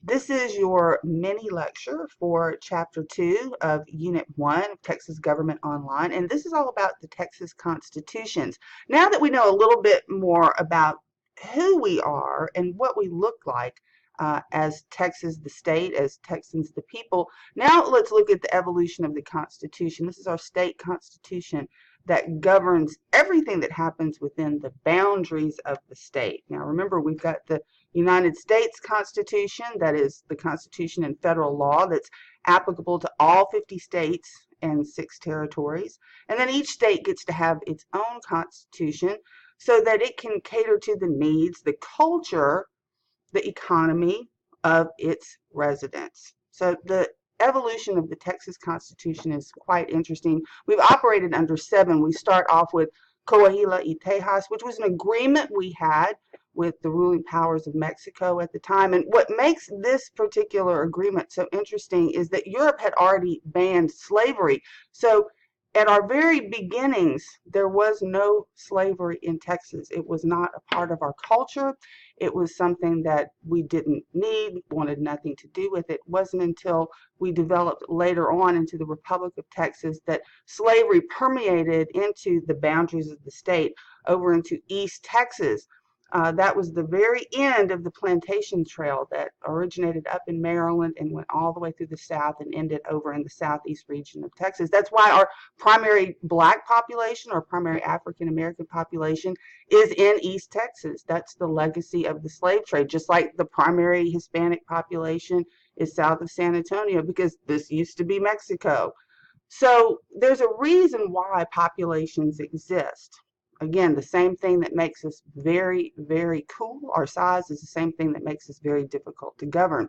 This is your mini lecture for Chapter 2 of Unit 1 of Texas Government Online, and this is all about the Texas constitutions. Now that we know a little bit more about who we are and what we look like as Texas the state, as Texans the people, now let's look at the evolution of the Constitution. This is our state constitution that governs everything that happens within the boundaries of the state. Now remember, we've got the United States Constitution, that is the Constitution and federal law that's applicable to all 50 states and 6 territories. And then each state gets to have its own constitution so that it can cater to the needs, the culture, the economy of its residents. So the evolution of the Texas Constitution is quite interesting. We've operated under 7. We start off with Coahuila y Tejas, which was an agreement we had with the ruling powers of Mexico at the time. And what makes this particular agreement so interesting is that Europe had already banned slavery. So at our very beginnings, there was no slavery in Texas. It was not a part of our culture. It was something that we didn't need, wanted nothing to do with. It wasn't until we developed later on into the Republic of Texas that slavery permeated into the boundaries of the state over into East Texas. That was the very end of the plantation trail that originated up in Maryland and went all the way through the south and ended over in the southeast region of Texas. That's why our primary black population or primary African American population is in East Texas. That's the legacy of the slave trade, just like the primary Hispanic population is south of San Antonio, because this used to be Mexico. So there's a reason why populations exist. Again, the same thing that makes us very, very cool, our size, is the same thing that makes us very difficult to govern.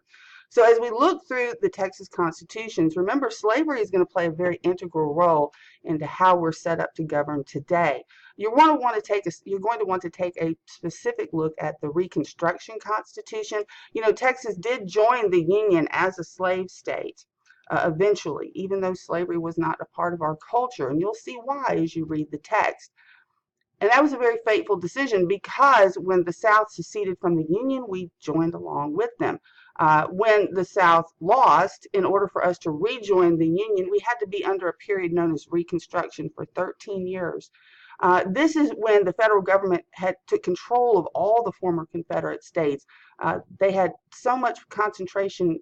So as we look through the Texas constitutions, remember, slavery is going to play a very integral role into how we're set up to govern today. You're going to want to take a specific look at the Reconstruction Constitution. You know, Texas did join the Union as a slave state. Eventually, even though slavery was not a part of our culture, and you'll see why as you read the text. And that was a very fateful decision, because when the South seceded from the Union, we joined along with them. When the South lost, in order for us to rejoin the Union, we had to be under a period known as Reconstruction for 13 years. This is when the federal government took control of all the former Confederate states. They had so much concentration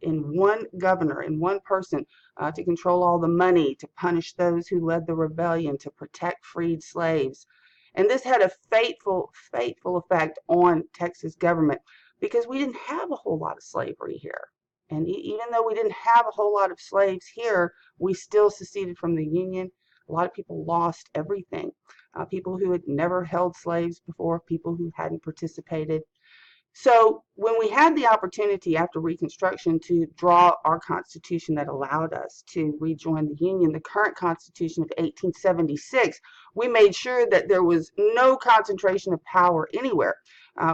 in one governor, in one person, to control all the money, to punish those who led the rebellion, to protect freed slaves. And this had a fateful effect on Texas government, because we didn't have a whole lot of slavery here. And even though we didn't have a whole lot of slaves here, we still seceded from the Union. A lot of people lost everything. People who had never held slaves before, people who hadn't participated. So when we had the opportunity after Reconstruction to draw our Constitution that allowed us to rejoin the Union, the current Constitution of 1876, we made sure that there was no concentration of power anywhere.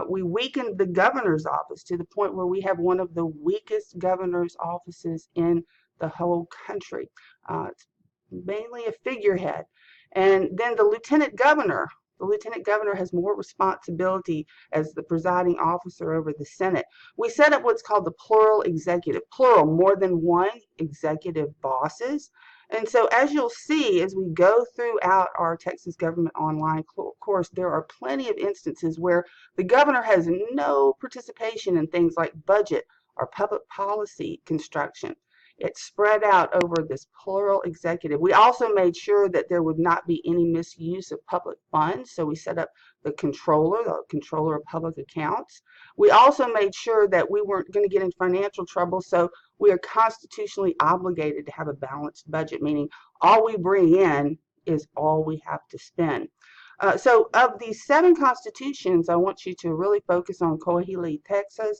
We weakened the governor's office to the point where we have one of the weakest governor's offices in the whole country. It's mainly a figurehead. And then the lieutenant governor. The lieutenant governor has more responsibility as the presiding officer over the Senate. We set up what's called the plural executive, plural, more than one executive bosses. And so as you'll see, as we go throughout our Texas Government Online course, there are plenty of instances where the governor has no participation in things like budget or public policy construction. It's spread out over this plural executive. We also made sure that there would not be any misuse of public funds. So we set up the controller of public accounts. We also made sure that we weren't going to get in financial trouble. So we are constitutionally obligated to have a balanced budget, meaning all we bring in is all we have to spend. So of these 7 constitutions, I want you to really focus on Coahuila,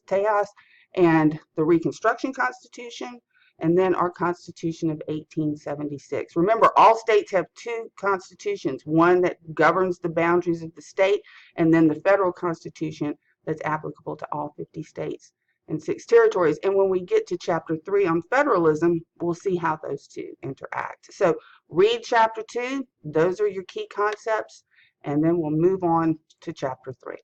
Tejas, and the Reconstruction Constitution, and then our Constitution of 1876. Remember, all states have 2 constitutions, one that governs the boundaries of the state, and then the federal constitution that's applicable to all 50 states and 6 territories. And when we get to Chapter 3 on federalism, we'll see how those 2 interact. So read Chapter 2, those are your key concepts, and then we'll move on to Chapter 3.